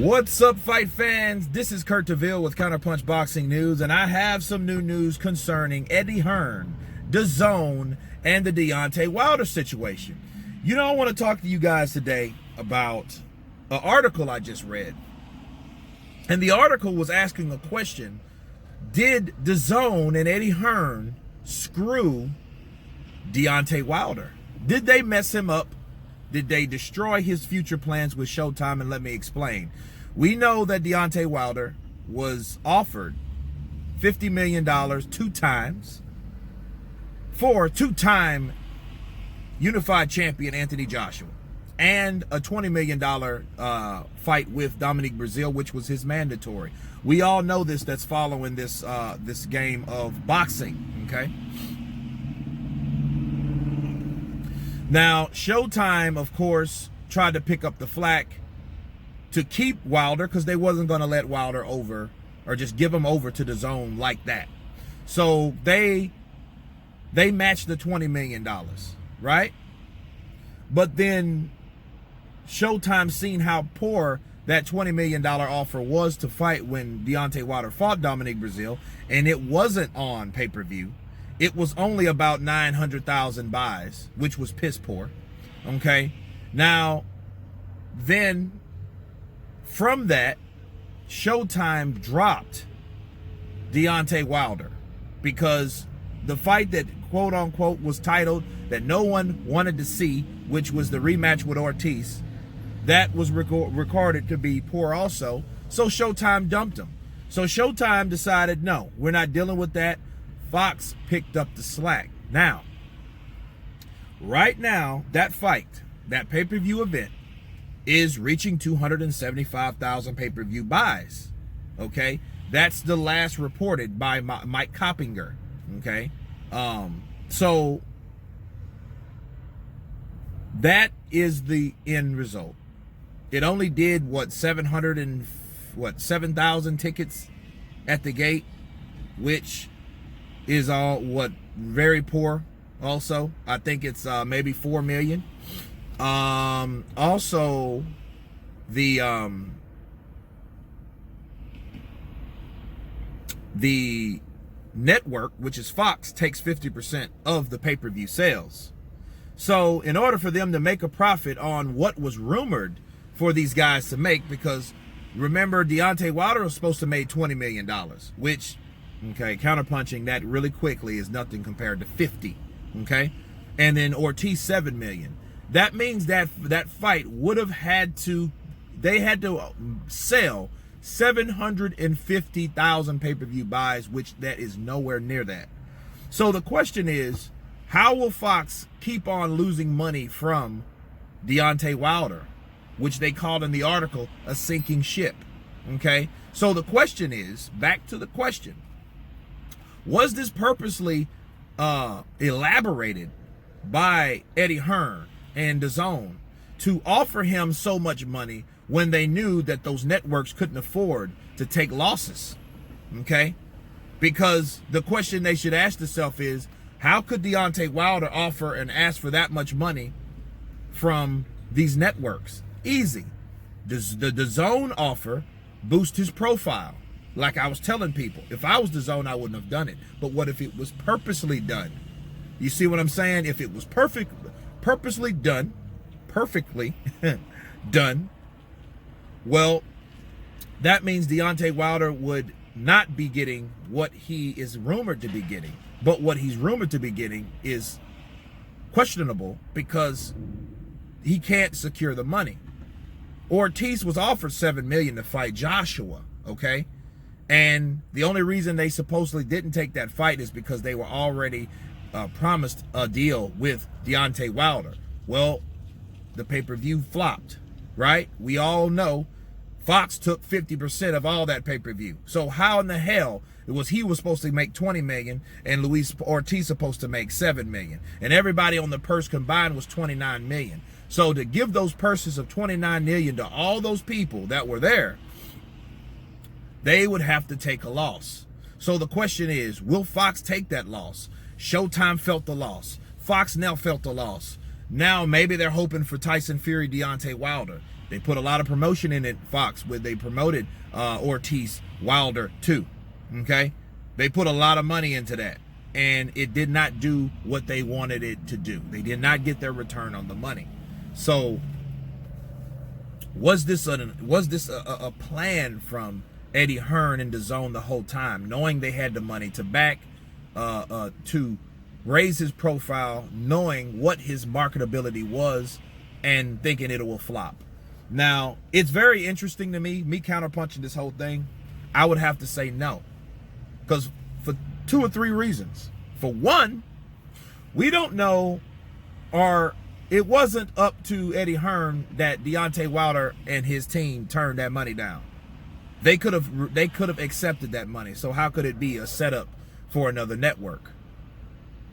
What's up, fight fans? This is Kurt DeVille with Counterpunch Boxing News, and I have some new news concerning Eddie Hearn, Dazn, and the Deontay Wilder situation. You know, I want to talk to you guys today about an article I just read. And the article was asking a question: did Dazn and Eddie Hearn screw Deontay Wilder? Did they mess him up? Did they destroy his future plans with Showtime? And let me explain. We know that Deontay Wilder was offered $50 million 2 times for two-time unified champion Anthony Joshua, and a $20 million fight with Dominique Breazeale, which was his mandatory. We all know this, that's following this this game of boxing, okay? Now, Showtime, of course, tried to pick up the slack to keep Wilder because they wasn't going to let Wilder over or just give him over to Dazn like that. So they matched the $20 million, right? But then Showtime seen how poor that $20 million offer was to fight when Deontay Wilder fought Dominique Breazeale, and it wasn't on pay-per-view. It was only about 900,000 buys, which was piss poor, okay? Now, then, from that, Showtime dropped Deontay Wilder because the fight that, quote-unquote, was titled that no one wanted to see, which was the rematch with Ortiz, that was recorded to be poor also, so Showtime dumped him. So Showtime decided, no, we're not dealing with that. Fox picked up the slack. Now, right now, that fight, that pay-per-view event, is reaching 275,000 pay-per-view buys. Okay, that's the last reported by Mike Coppinger. Okay, so that is the end result. It only did what 7,000 tickets at the gate, which is all very poor. Also, I think it's maybe 4 million. Also, the network, which is Fox, takes 50% of the pay-per-view sales. So in order for them to make a profit on what was rumored for these guys to make, because remember, Deontay Wilder was supposed to make $20 million, which, okay, counterpunching that really quickly, is nothing compared to 50, okay? And then Ortiz, 7 million. That means that that fight would have had to, they had to sell 750,000 pay-per-view buys, which that is nowhere near that. So the question is, how will Fox keep on losing money from Deontay Wilder, which they called in the article a sinking ship, okay? So the question is, back to the question, was this purposely elaborated by Eddie Hearn and Dazn to offer him so much money when they knew that those networks couldn't afford to take losses, okay? Because the question they should ask themselves is, how could Deontay Wilder offer and ask for that much money from these networks? Easy. The Dazn offer boost his profile. Like I was telling people, if I was Dazn, I wouldn't have done it. But what if it was purposely done? You see what I'm saying? If it was purposely done, perfectly done, well, that means Deontay Wilder would not be getting what he is rumored to be getting. But what he's rumored to be getting is questionable because he can't secure the money. Ortiz was offered $7 million to fight Joshua, okay? And the only reason they supposedly didn't take that fight is because they were already promised a deal with Deontay Wilder. Well, the pay-per-view flopped, right? We all know Fox took 50% of all that pay-per-view. So how in the hell he was supposed to make 20 million and Luis Ortiz supposed to make 7 million, and everybody on the purse combined was 29 million. So to give those purses of 29 million to all those people that were there, they would have to take a loss. So the question is, will Fox take that loss? Showtime felt the loss. Fox now felt the loss. Now maybe they're hoping for Tyson Fury, Deontay Wilder. They put a lot of promotion in it, Fox, where they promoted Ortiz, Wilder too. Okay? They put a lot of money into that. And it did not do what they wanted it to do. They did not get their return on the money. So was this a plan from Eddie Hearn and Dazn the whole time, knowing they had the money to back, to raise his profile, knowing what his marketability was, and thinking it will flop? Now, it's very interesting to me counterpunching this whole thing. I would have to say no, because for 2 or 3 reasons. For one, we don't know, or it wasn't up to Eddie Hearn that Deontay Wilder and his team turned that money down. They could have accepted that money. So how could it be a setup for another network?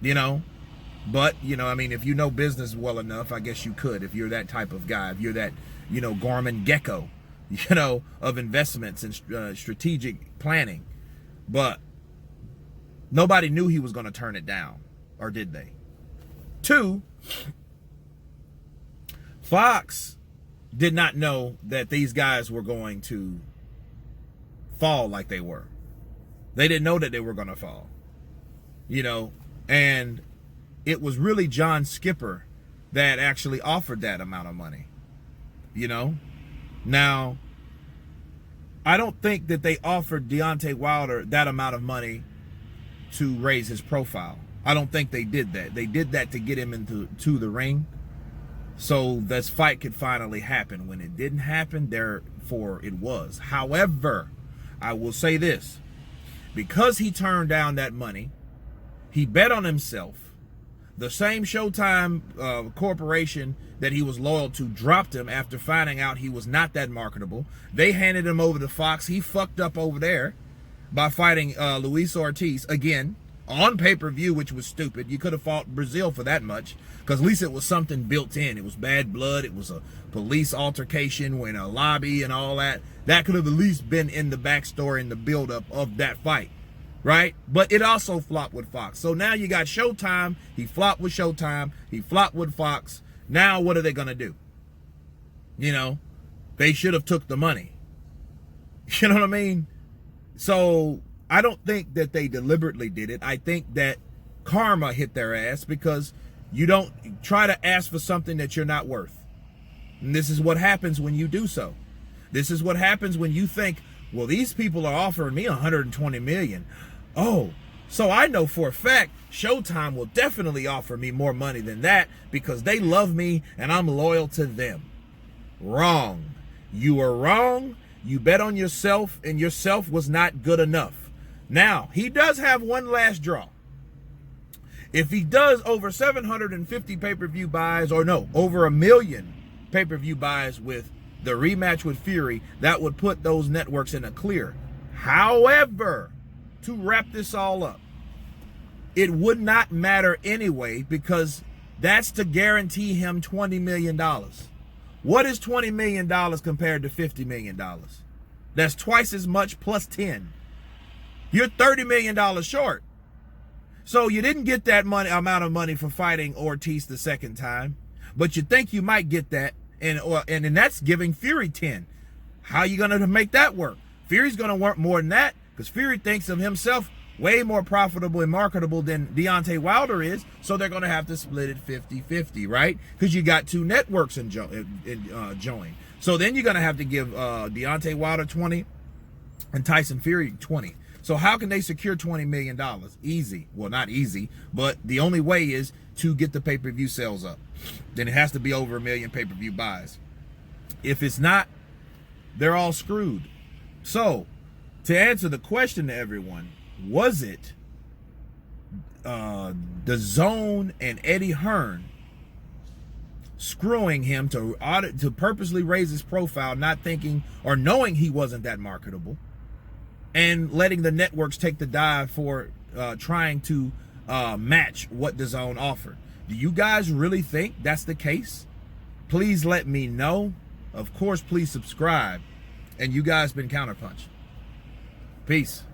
You know? But, you know, I mean, if you know business well enough, I guess you could, if you're that type of guy, if you're that, you know, Gorman Gecko, you know, of investments and strategic planning. But nobody knew he was going to turn it down, or did they? 2, Fox did not know that these guys were going to fall like they were. They didn't know that they were going to fall, you know, and it was really John Skipper that actually offered that amount of money, you know. Now, I don't think that they offered Deontay Wilder that amount of money to raise his profile. I don't think they did that. They did that to get him into the ring, so this fight could finally happen. When it didn't happen, therefore it was. However, I will say this. Because he turned down that money, he bet on himself. The same Showtime corporation that he was loyal to dropped him after finding out he was not that marketable. They handed him over to Fox. He fucked up over there by fighting Luis Ortiz again on pay-per-view, which was stupid. You could have fought Brazil for that much, because at least it was something built in. It was bad blood. It was a police altercation in a lobby and all that. That could have at least been in the backstory and the buildup of that fight, right? But it also flopped with Fox. So now you got Showtime. He flopped with Showtime. He flopped with Fox. Now what are they going to do? You know, they should have took the money. You know what I mean? So I don't think that they deliberately did it. I think that karma hit their ass, because you don't try to ask for something that you're not worth. And this is what happens when you do so. This is what happens when you think, well, these people are offering me $120 million. Oh, so I know for a fact Showtime will definitely offer me more money than that because they love me and I'm loyal to them. Wrong. You are wrong. You bet on yourself, and yourself was not good enough. Now, he does have one last draw. If he does over 750 pay-per-view buys, or no, over 1 million pay-per-view buys with the rematch with Fury, that would put those networks in a clear. However, to wrap this all up, it would not matter anyway, because that's to guarantee him $20 million. What is $20 million compared to $50 million? That's twice as much plus 10. You're $30 million short. So you didn't get that amount of money for fighting Ortiz the second time, but you think you might get that, and that's giving Fury 10. How are you going to make that work? Fury's going to work more than that, because Fury thinks of himself way more profitable and marketable than Deontay Wilder is, so they're going to have to split it 50-50, right? Because you got 2 networks join. So then you're going to have to give Deontay Wilder 20 and Tyson Fury 20. So how can they secure $20 million? Easy. Well, not easy, but the only way is to get the pay-per-view sales up. Then it has to be over 1 million pay-per-view buys. If it's not, they're all screwed. So, to answer the question to everyone, was it Dazn and Eddie Hearn screwing him to purposely raise his profile, not thinking or knowing he wasn't that marketable, and letting the networks take the dive for trying to match what Dazn offered? Do you guys really think that's the case? Please let me know. Of course, please subscribe. And you guys been Counterpunch. Peace.